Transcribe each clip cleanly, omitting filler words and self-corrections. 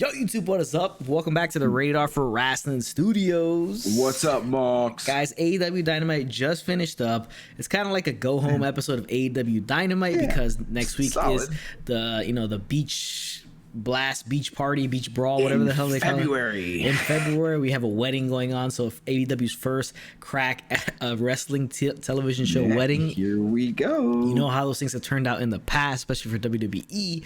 Yo, YouTube, what is up? Welcome back to the Radar for Wrestling Studios. What's up, Mox? Guys, AEW Dynamite just finished up. It's kind of like a go-home episode of AEW Dynamite because next week is the beach blast, beach party, beach brawl, whatever the hell they call it. In February, we have a wedding going on. So AEW's first crack at a wrestling television show wedding. Here we go. You know how those things have turned out in the past, especially for WWE.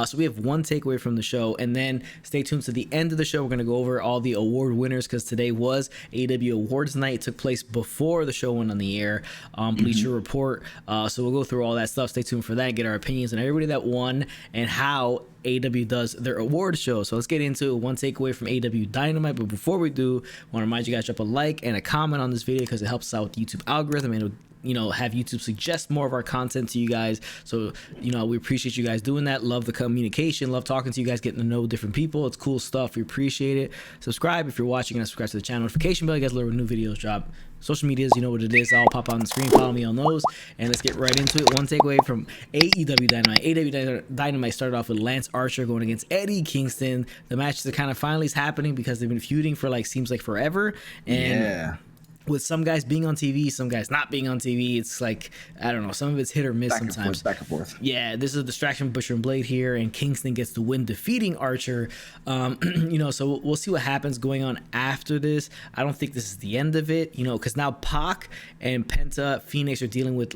So we have one takeaway from the show, and then stay tuned to the end of the show. We're going to go over all the award winners because today was AEW Awards night. It took place before the show went on the air. Bleacher Report. So we'll go through all that stuff. Stay tuned for that. Get our opinions on everybody that won and how AEW does their award show. So let's get into one takeaway from AEW Dynamite. But before we do, I want to remind you guys, drop a like and a comment on this video because it helps out with the YouTube algorithm and it'll have YouTube suggest more of our content to you guys. So we appreciate you guys doing that. Love the communication, love talking to you guys, getting to know different people. It's cool stuff. We appreciate it. Subscribe if you're watching, and subscribe to the channel. Notification bell, you guys learn when new videos drop. Social medias, you know what it is. I'll pop on the screen. Follow me on those. And let's get right into it. One takeaway from AEW Dynamite. AEW Dynamite started off with Lance Archer going against Eddie Kingston. The match is kind of finally happening because they've been feuding for seems like forever. And with some guys being on TV, some guys not being on TV, it's like, I don't know, some of it's hit or miss sometimes. Back and forth. Yeah, this is a distraction, Butcher and Blade here, and Kingston gets the win, defeating Archer. So we'll see what happens going on after this. I don't think this is the end of it, because now Pac and Penta, Phoenix are dealing with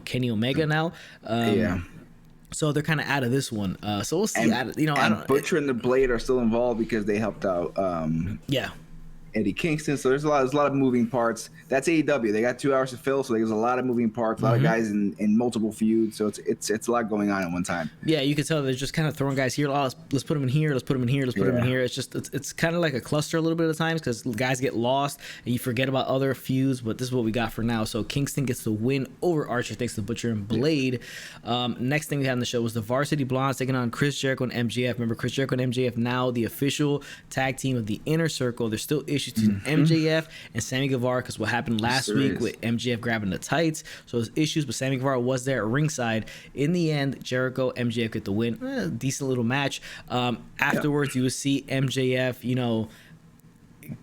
Kenny Omega now. So they're kind of out of this one. So we'll see. And Butcher and the Blade are still involved because they helped out. Eddie Kingston. So there's a lot of moving parts. That's AEW. They got 2 hours to fill, so there's a lot of moving parts, a lot of guys in multiple feuds. So it's a lot going on at one time. Yeah, you can tell they're just kind of throwing guys here. Let's put them in here. Let's put them in here. Let's put them in here. It's just it's kind of like a cluster a little bit of times because guys get lost and you forget about other feuds. But this is what we got for now. So Kingston gets the win over Archer thanks to Butcher and Blade. Next thing we had on the show was the Varsity Blondes taking on Chris Jericho and MJF. Remember, Chris Jericho and MJF now the official tag team of the Inner Circle. There's still issues between MJF and Sammy Guevara because what happened last week with MJF grabbing the tights. So there's issues, but Sammy Guevara was there at ringside. In the end, Jericho, MJF get the win. Decent little match. Afterwards, you would see MJF,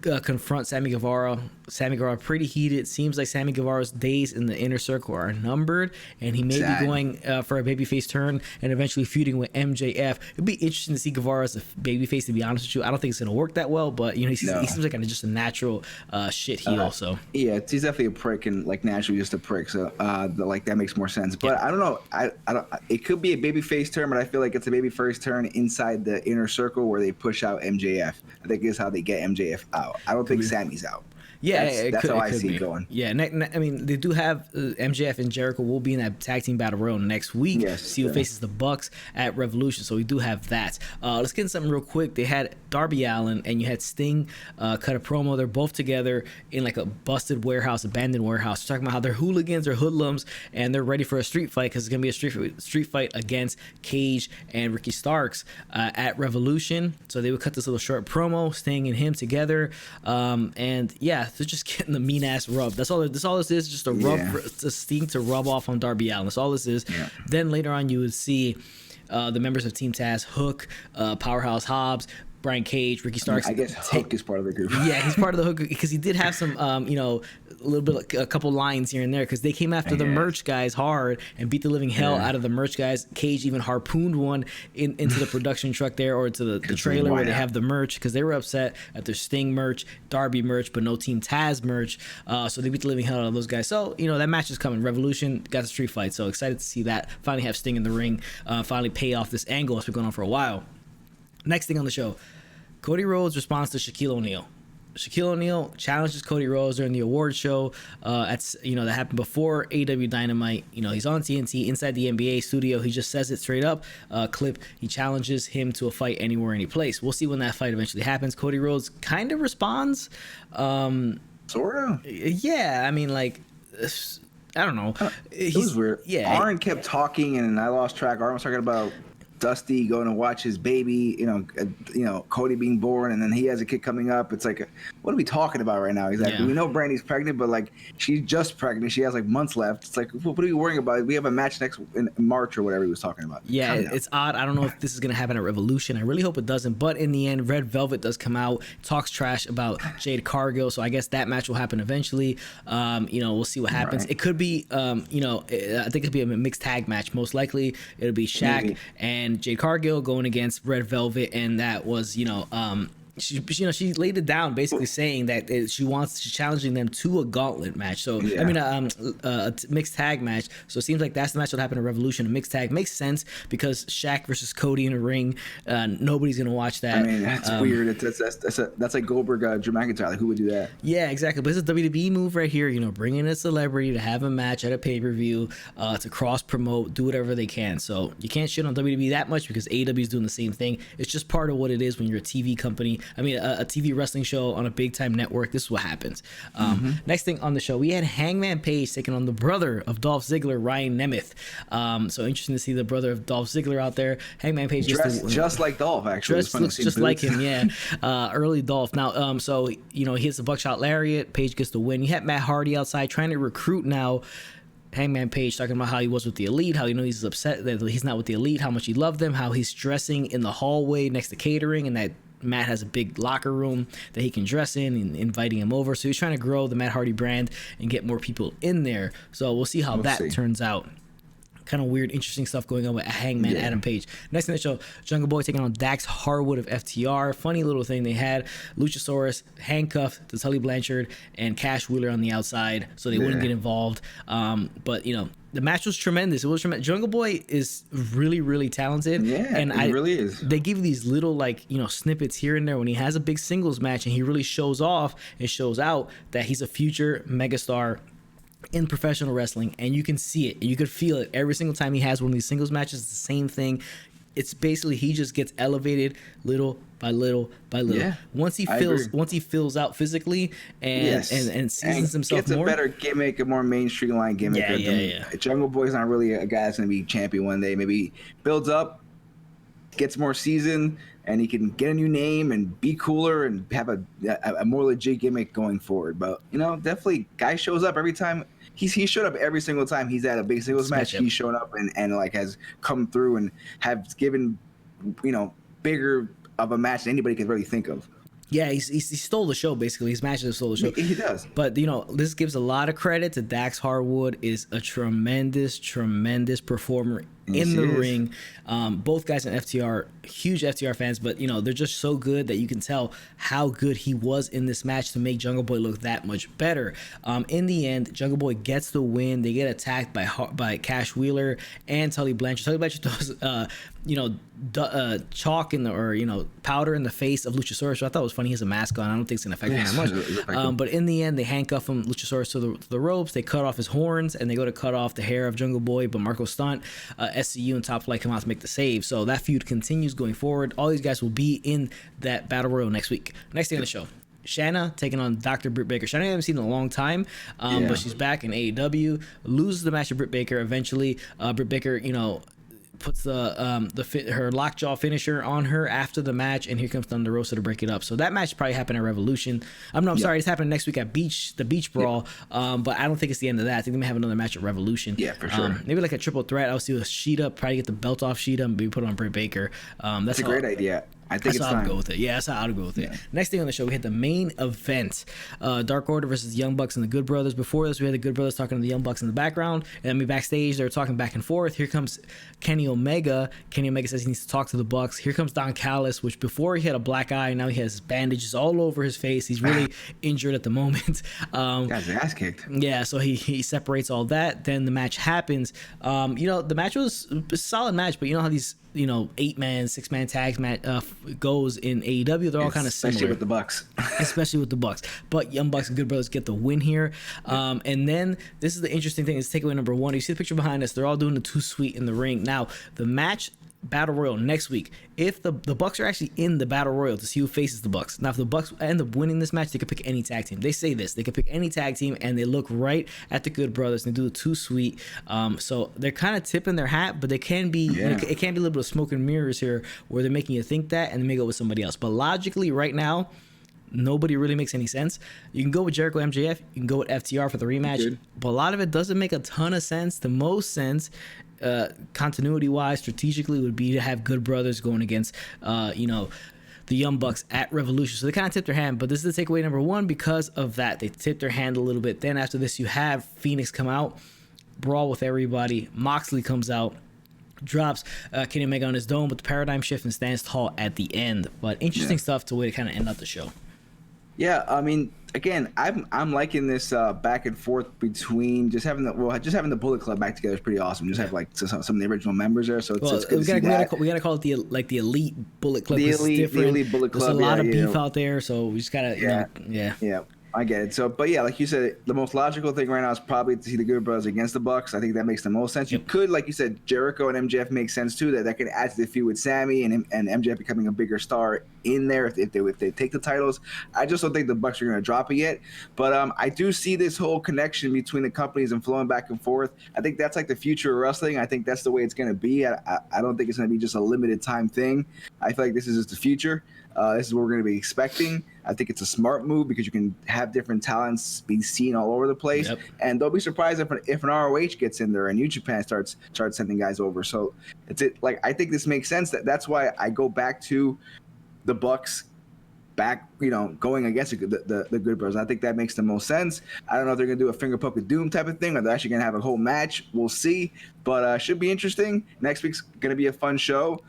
confront Sammy Guevara. Sammy Guevara pretty heated. Seems like Sammy Guevara's days in the Inner Circle are numbered, and he may be going for a babyface turn and eventually feuding with MJF. It'd be interesting to see Guevara as a babyface. To be honest with you, I don't think it's gonna work that well, but he seems like just a natural shit heel. So yeah, he's definitely a prick and naturally just a prick. So that makes more sense. But I don't know. I don't. It could be a babyface turn, but I feel like it's a babyface turn inside the Inner Circle where they push out MJF. I think is how they get MJF out. I don't think Sammy's out. Yeah, that's how I see it going. Yeah, I mean, they do have MJF and Jericho will be in that tag team battle royal next week. See who faces the Bucks at Revolution. So we do have that. Let's get into something real quick. They had Darby Allin and you had Sting cut a promo. They're both together in a busted warehouse, abandoned warehouse. They're talking about how they're hooligans, they're hoodlums, and they're ready for a street fight because it's gonna be a street fight against Cage and Ricky Starks at Revolution. So they would cut this little short promo, Sting and him together, and yeah. They're just getting the mean ass rub. That's all this is. Just a rub, a Sting to rub off on Darby Allin. That's all this is. Then later on, you would see the members of Team Taz, Hook, Powerhouse Hobbs, Brian Cage, Ricky Starks. I guess Hook is part of the group. Yeah, he's part of the Hook because he did have some, a little bit, a couple lines here and there because they came after the merch guys hard and beat the living hell out of the merch guys. Cage even harpooned one into the production truck there or to the trailer where they have the merch because they were upset at their Sting merch, Darby merch, but no Team Taz merch. So they beat the living hell out of those guys. So, that match is coming. Revolution got the street fight. So excited to see that. Finally have Sting in the ring. Finally pay off this angle that's been going on for a while. Next thing on the show, Cody Rhodes responds to Shaquille O'Neal. Shaquille O'Neal challenges Cody Rhodes during the award show. That happened before AEW Dynamite. He's on TNT inside the NBA studio. He just says it straight up. Clip. He challenges him to a fight anywhere, any place. We'll see when that fight eventually happens. Cody Rhodes kind of responds. Sort of. Yeah, I mean, I don't know. It was weird. Yeah. Arn kept talking, and I lost track. Arn was talking about Dusty going to watch his baby, Cody being born, and then he has a kid coming up. It's like what are we talking about right now exactly? Yeah. We know Brandy's pregnant, but like she's just pregnant. She has like months left. It's like, what are you worrying about? We have a match in March or whatever he was talking about. Yeah, it's odd. I don't know if this is going to happen at Revolution. I really hope it doesn't. But in the end, Red Velvet does come out, talks trash about Jade Cargill. So I guess that match will happen eventually. We'll see what happens. Right. It could be, I think it could be a mixed tag match. Most likely, it'll be Shaq Maybe. and Jade Cargill going against Red Velvet. And that was, she laid it down basically saying that she's challenging them to a gauntlet match. So Yeah. I mean a mixed tag match. So it seems like that's the match that'll happen at Revolution. A mixed tag makes sense because Shaq versus Cody in a ring. Nobody's gonna watch that. I mean, that's weird. That's like Goldberg, Drew McIntyre. Like, who would do that? Yeah, exactly. But it's a WWE move right here. Bringing a celebrity to have a match at a pay-per-view, to cross promote, do whatever they can. So you can't shit on WWE that much because AEW is doing the same thing. It's just part of what it is when you're a TV company. I mean, a TV wrestling show on a big time network. This is what happens. Next thing on the show, we had Hangman Page taking on the brother of Dolph Ziggler, Ryan Nemeth. So interesting to see the brother of Dolph Ziggler out there. Hangman Page Dressed just like Dolph, actually. looks just like him, yeah. Early Dolph. Now, so he hits the buckshot lariat. Page gets the win. You had Matt Hardy outside trying to recruit now. Hangman Page talking about how he was with the Elite, how he's upset that he's not with the Elite, how much he loved them, how he's dressing in the hallway next to catering, and that Matt has a big locker room that he can dress in and inviting him over. So he's trying to grow the Matt Hardy brand and get more people in there. So we'll see how that turns out. Kind of weird, interesting stuff going on with Hangman Adam Page. Next in the show, Jungle Boy taking on Dax Harwood of FTR. Funny little thing they had. Luchasaurus handcuffed to Tully Blanchard and Cash Wheeler on the outside so they wouldn't get involved. But the match was tremendous. It was tremendous. Jungle Boy is really, really talented. Yeah, and he really is. They give you these little snippets here and there when he has a big singles match and he really shows off and shows out that he's a future megastar in professional wrestling, and you can see it and you can feel it every single time he has one of these singles matches. It's the same thing. It's basically he just gets elevated little by little by little. Yeah, once he fills out physically and seasons himself gets a more, better gimmick, a more mainstream line gimmick. Jungle Boy's not really a guy that's gonna be champion one day. Maybe he builds up, gets more season, and he can get a new name and be cooler and have a more legit gimmick going forward. But definitely, guy shows up every time. He showed up every single time he's at a big singles match. He's shown up and has come through and have given bigger of a match than anybody could really think of. Yeah, he stole the show, basically. His matches have stole the show. He does. But, this gives a lot of credit to Dax Harwood. Is a tremendous, tremendous performer in the ring. Both guys in FTR, huge FTR fans, but, they're just so good that you can tell how good he was in this match to make Jungle Boy look that much better. In the end, Jungle Boy gets the win. They get attacked by Cash Wheeler and Tully Blanchard. Tully Blanchard does, chalk powder in the face of Luchasaurus. So I thought it was funny. He has a mask on. I don't think it's going to affect him that much. But in the end, they handcuff him, Luchasaurus, to the ropes. They cut off his horns, and they go to cut off the hair of Jungle Boy. But Marco Stunt, SCU, and Top Flight come out to make the save. So that feud continues going forward. All these guys will be in that Battle Royal next week. Next thing on the show, Shanna taking on Dr. Britt Baker. Shanna I haven't seen in a long time, but she's back in AEW. Loses the match to Britt Baker eventually. Britt Baker, puts her lockjaw finisher on her after the match, and here comes Thunder Rosa to break it up. So that match probably happened at Revolution. Sorry, it's happening next week at the Beach Brawl. But I don't think it's the end of that. I think they may have another match at Revolution. Yeah, for sure. Maybe like a triple threat. I'll see with Sheeta, probably get the belt off Sheeta and maybe put it on Britt Baker. That's a great idea. I think that's how I'd go with it. Yeah, that's how I'd go with it. Next thing on the show, we had the main event. Dark Order versus the Young Bucks and the Good Brothers. Before this, we had the Good Brothers talking to the Young Bucks in the background. And then backstage, they were talking back and forth. Here comes Kenny Omega. Kenny Omega says he needs to talk to the Bucks. Here comes Don Callis, which before he had a black eye, now he has bandages all over his face. He's really injured at the moment. Guy's ass kicked. Yeah, so he separates all that. Then the match happens. The match was a solid match, but you know how these 8-man, 6-man tags goes in AEW. They're all kind of similar, especially with the Bucks. Especially with the Bucks. But Young Bucks and Good Brothers get the win here. And then this is the interesting thing. Is takeaway number 1. You see the picture behind us. They're all doing the 2-sweet in the ring. Now the match. Battle Royal next week. If the Bucks are actually in the Battle Royal to see who faces the Bucks. Now, if the Bucks end up winning this match, they could pick any tag team. They say this. They could pick any tag team, and they look right at the Good Brothers and they do the 2-sweet. So they're kind of tipping their hat, but they can be. It can be a little bit of smoke and mirrors here, where they're making you think that, and they may go with somebody else. But logically, right now, nobody really makes any sense. You can go with Jericho MJF, you can go with FTR for the rematch, but a lot of it doesn't make a ton of sense. The most sense, continuity wise, strategically, would be to have Good Brothers going against, the Young Bucks at Revolution. So they kind of tipped their hand, but this is the takeaway number one. Because of that, they tipped their hand a little bit. Then after this, you have Phoenix come out, brawl with everybody. Moxley comes out, drops Kenny Omega on his dome with the paradigm shift and stands tall at the end. But interesting stuff to way to kind of end up the show. Yeah, I mean, again, I'm liking this back and forth between just having the Bullet Club back together is pretty awesome. Just have like some of the original members there, so it's good we gotta call it the elite Bullet Club. The elite Bullet Club. There's a lot of beef out there, so we just gotta yeah. I get it. So, but yeah, like you said, the most logical thing right now is probably to see the Good Brothers against the Bucks. I think that makes the most sense. You could, like you said, Jericho and MJF make sense too. That can add to the feud with Sammy and MJF becoming a bigger star in there if they take the titles. I just don't think the Bucks are going to drop it yet. But I do see this whole connection between the companies and flowing back and forth. I think that's like the future of wrestling. I think that's the way it's going to be. I don't think it's going to be just a limited time thing. I feel like this is just the future. This is what we're going to be expecting. I think it's a smart move because you can have different talents be seen all over the place. Yep. And don't be surprised if an ROH gets in there and New Japan starts sending guys over. So I think this makes sense. That's why I go back to the Bucks going against the Good Brothers. I think that makes the most sense. I don't know if they're going to do a finger poke of doom type of thing or they're actually going to have a whole match. We'll see. But should be interesting. Next week's going to be a fun show.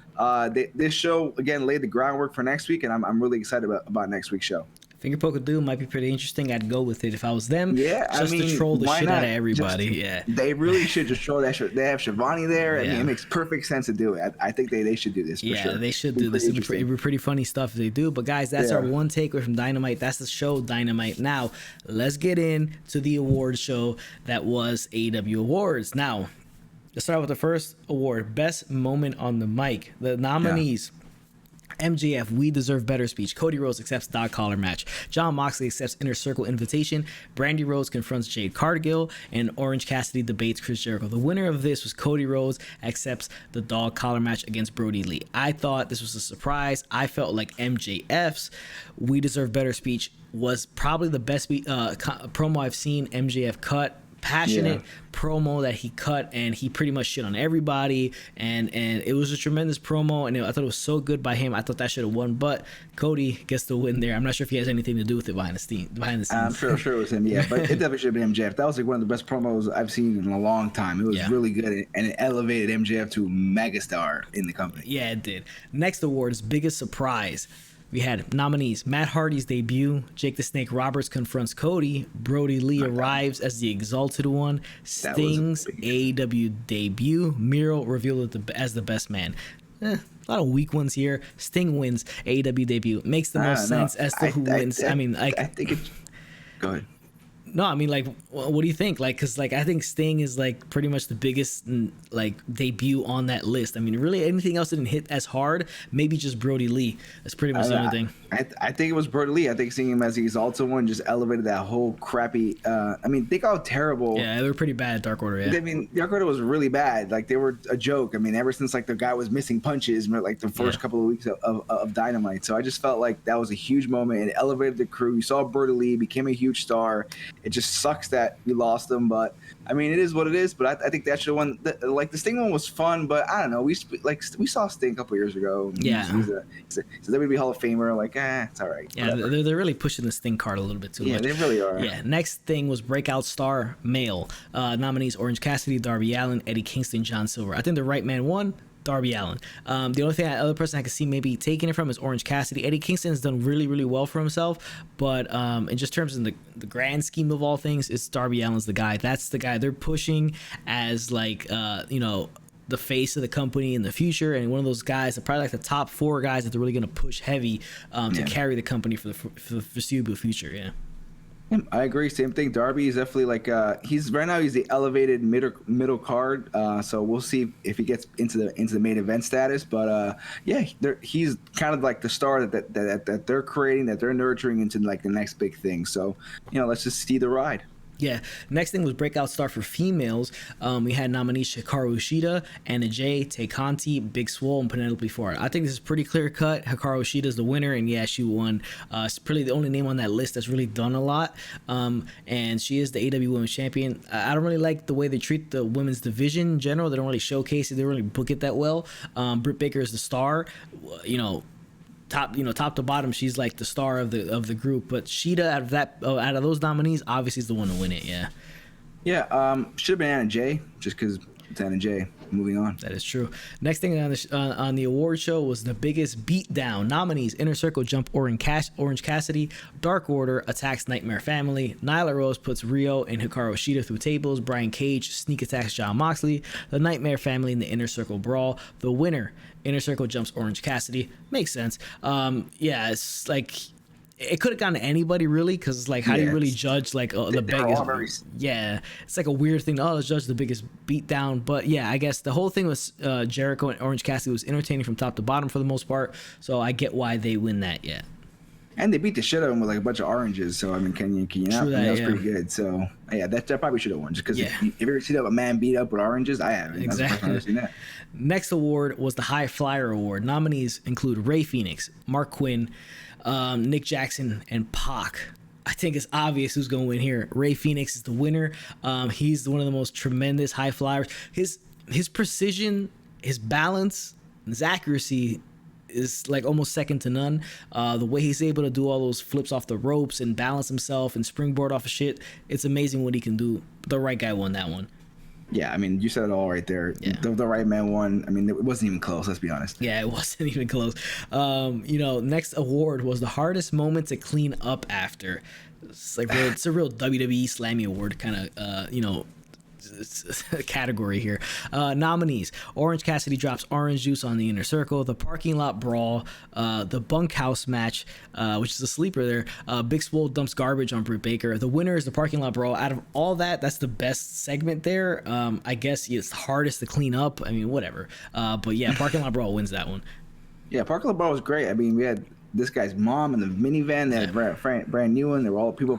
This show, again, laid the groundwork for next week, and I'm really excited about next week's show. Finger poke of doom might be pretty interesting. I'd go with it if I was them. Yeah, to troll the shit out of everybody. They really should just troll that shit. They have Shivani there. Yeah. I mean, it makes perfect sense to do it. I think they should do this. For sure. They should do this. It'd be pretty funny stuff if they do. But guys, that's our one takeaway from Dynamite. That's the show Dynamite. Now let's get into the award show that was AEW Awards. Now let's start with the first award, Best Moment on the Mic. The nominees. MJF, We Deserve Better speech. Cody Rhodes accepts dog collar match. Jon Moxley accepts Inner Circle invitation. Brandy Rhodes confronts Jade Cargill. And Orange Cassidy debates Chris Jericho. The winner of this was Cody Rhodes accepts the dog collar match against Brody Lee. I thought this was a surprise. I felt like MJF's We Deserve Better speech was probably the best promo I've seen MJF cut. Passionate promo that he cut, and he pretty much shit on everybody, and it was a tremendous promo, and I thought it was so good by him. I thought that should have won, but Cody gets the win there. I'm not sure if he has anything to do with it behind the scenes. I'm sure it was him, but it definitely should have been MJF. That was like one of the best promos I've seen in a long time. It was really good, and it elevated MJF to megastar in the company. Yeah, it did. Next award is biggest surprise. We had nominees: Matt Hardy's debut, Jake the Snake Roberts confronts Cody, Brody Lee arrives as the Exalted One, Sting's AEW debut, Miro revealed as the best man. A lot of weak ones here. Sting wins AEW debut. Makes the most sense as to who wins. I think it's... Go ahead. No, I mean, like, what do you think? Like, because, like, I think Sting is, like, pretty much the biggest, like, debut on that list. I mean, really, anything else didn't hit as hard. Maybe just Brody Lee. That's pretty much the only thing. I think it was Brody Lee. I think seeing him as the Exalted One just elevated that whole crappy... I mean, think how terrible... Yeah, they were pretty bad, Dark Order, I mean, Dark Order was really bad. Like, they were a joke. I mean, ever since, like, the guy was missing punches, like, the first couple of weeks of Dynamite. So I just felt like that was a huge moment. It elevated the crew. You saw Brody Lee became a huge star. It just sucks that we lost him, but I mean, it is what it is. But I think that should have won. Like the Sting one was fun, but I don't know. We saw Sting a couple years ago. Yeah, he's a WWE Hall of Famer. Like, it's all right. Yeah, they're really pushing the Sting card a little bit too much. Yeah, they really are. Yeah. Next thing was Breakout Star Male. Nominees: Orange Cassidy, Darby Allin, Eddie Kingston, John Silver. I think the right man won. Darby Allin. The only other person I could see maybe taking it from is Orange Cassidy. Eddie Kingston has done really, really well for himself, but in just terms of the grand scheme of all things, it's Darby Allin's the guy. That's the guy they're pushing as like the face of the company in the future, and one of those guys, probably like the top 4 guys that they're really going to push heavy to carry the company for the foreseeable future. Yeah. I agree. Same thing. Darby is definitely like he's the elevated middle card. So we'll see if he gets into the main event status. But he's kind of like the star that they're creating, that they're nurturing into like the next big thing. So let's just see the ride. Yeah. Next thing was Breakout Star for females. We had nominees Hikaru Shida, Anna Jay, Tay Conti, Big Swole, and Penelope Ford. I think this is pretty clear cut. Hikaru Shida is the winner, and yeah, she won. It's probably the only name on that list that's really done a lot. And she is the AEW Women's Champion. I don't really like the way they treat the women's division in general. They don't really showcase it. They don't really book it that well. Britt Baker is the star. Top to bottom, she's like the star of the group. But Sheeta, out of those nominees, obviously is the one to win it. Yeah. Yeah. Should have been Anna Jay, just because it's Anna Jay. Moving on. That is true. Next thing on the award show was the biggest beatdown. Nominees: Inner Circle jump Orange Cassidy, Dark Order attacks Nightmare Family, Nyla Rose puts Rio and Hikaru Shida through tables, Brian Cage sneak attacks Jon Moxley, the Nightmare Family in the Inner Circle brawl. The winner: Inner Circle jumps Orange Cassidy. Makes sense. Yeah, it's like it could have gone to anybody really, because like how do you really judge like the biggest? Yeah, it's like a weird thing. Oh, let's judge the biggest beatdown. But yeah, I guess the whole thing was Jericho and Orange Cassidy was entertaining from top to bottom for the most part. So I get why they win that. Yeah. And they beat the shit out of him with like a bunch of oranges. So I mean, can you not? That was pretty good. So yeah, that probably should have won. Just because if you ever seen a man beat up with oranges, I haven't. Exactly. That's the first time I've seen that. Next award was the High Flyer Award. Nominees include Ray Phoenix, Mark Quinn, Nick Jackson, and Pac. I think it's obvious who's going to win here. Ray Phoenix is the winner. He's one of the most tremendous high flyers. His precision, his balance, his accuracy is like almost second to none. The way he's able to do all those flips off the ropes and balance himself and springboard off of shit, it's amazing what he can do. The right guy won that one. Yeah, I mean, you said it all right there. Yeah. The right man won. I mean, it wasn't even close, let's be honest. Yeah, it wasn't even close. Next award was the hardest moment to clean up after. It's like it's a real WWE Slammy Award kind of, category here. Nominees: Orange Cassidy drops orange juice on the Inner Circle, the parking lot brawl, the bunkhouse match, which is a sleeper there. Big Swole dumps garbage on Britt Baker. The winner is the parking lot brawl. Out of all that's the best segment there. I guess it's the hardest to clean up. I mean, whatever. But yeah, parking lot brawl wins that one. Yeah, parking lot brawl was great. I mean, we had this guy's mom in the minivan. They had brand new one. There were all people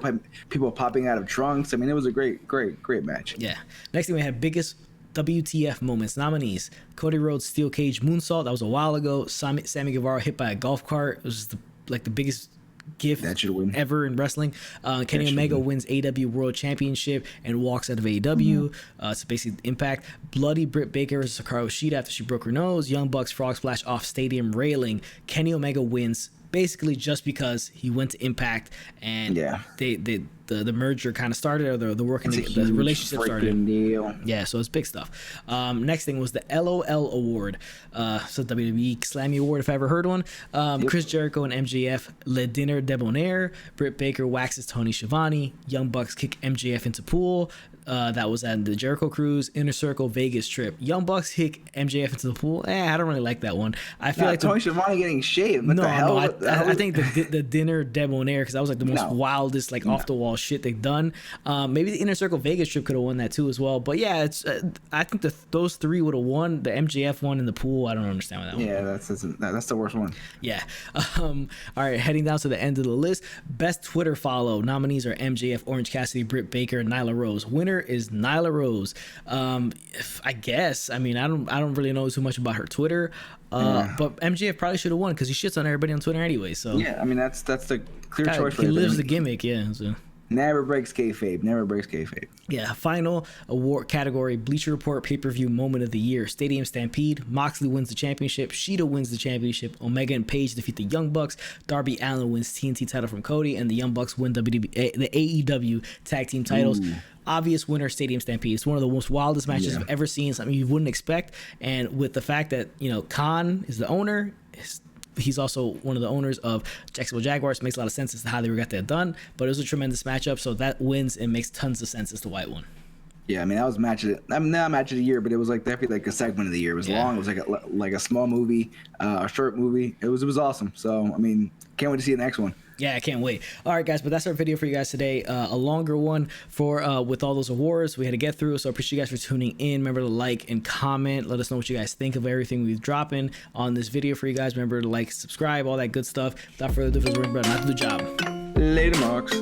popping out of trunks. I mean, it was a great match. Yeah. Next thing we had biggest WTF moments. Nominees: Cody Rhodes steel cage moonsault. That was a while ago. Sammy Guevara hit by a golf cart. It was the biggest gift ever in wrestling. Kenny Omega wins AEW World Championship and walks out of AEW. So basically Impact. Bloody Britt Baker versus Hikaru Shida after she broke her nose. Young Bucks frog splash off stadium railing. Kenny Omega wins basically just because he went to Impact and the merger kind of started, or the relationship started. Deal. Yeah, so it's big stuff. Next thing was the LOL Award. So WWE Slammy Award, if I ever heard one. Chris Jericho and MJF Le Dinner Debonair. Britt Baker waxes Tony Schiavone. Young Bucks kick MJF into pool. That was at the Jericho Cruise. Inner Circle Vegas trip. Young Bucks kick MJF into the pool. I don't really like that one. I feel like Tony Schiavone getting shaved. I think the Dinner Debonair, because that was like the most wildest, like off the wall shit they've done. Maybe the Inner Circle Vegas trip could have won that too as well. But yeah, it's I think those three would have won. The MJF one in the pool, I don't understand that one. Yeah, that's the worst one. Yeah. All right, heading down to the end of the list. Best Twitter follow. Nominees are MJF, Orange Cassidy, Britt Baker, and Nyla Rose. Winner is Nyla Rose. I guess. I mean, I don't really know too much about her Twitter. But MJF probably should have won because he shits on everybody on Twitter anyway. So yeah, I mean that's the clear choice. He lives the gimmick. Yeah. So. Never breaks kayfabe. Never breaks kayfabe. Yeah. Final award category: Bleacher Report pay-per-view moment of the year. Stadium Stampede. Moxley wins the championship. Shida wins the championship. Omega and Page defeat the Young Bucks. Darby Allin wins TNT title from Cody, and the Young Bucks win the AEW tag team titles. Ooh. Obvious winner, Stadium Stampede. It's one of the most wildest matches I've ever seen. Something you wouldn't expect, and with the fact that Khan is the owner. He's also one of the owners of Jacksonville Jaguars. It makes a lot of sense as to how they got that done. But it was a tremendous matchup, so that wins and makes tons of sense as to why it won. Yeah, I mean that was not match of the year, but it was like definitely like a segment of the year. It was long. It was like a small movie, a short movie. It was awesome. So I mean, can't wait to see the next one. Yeah, I can't wait. All right, guys, but that's our video for you guys today. A longer one for with all those awards we had to get through. So I appreciate you guys for tuning in. Remember to like and comment. Let us know what you guys think of everything we've dropping on this video for you guys. Remember to like, subscribe, all that good stuff. Without further ado, we're about to do the job. Later, Marks.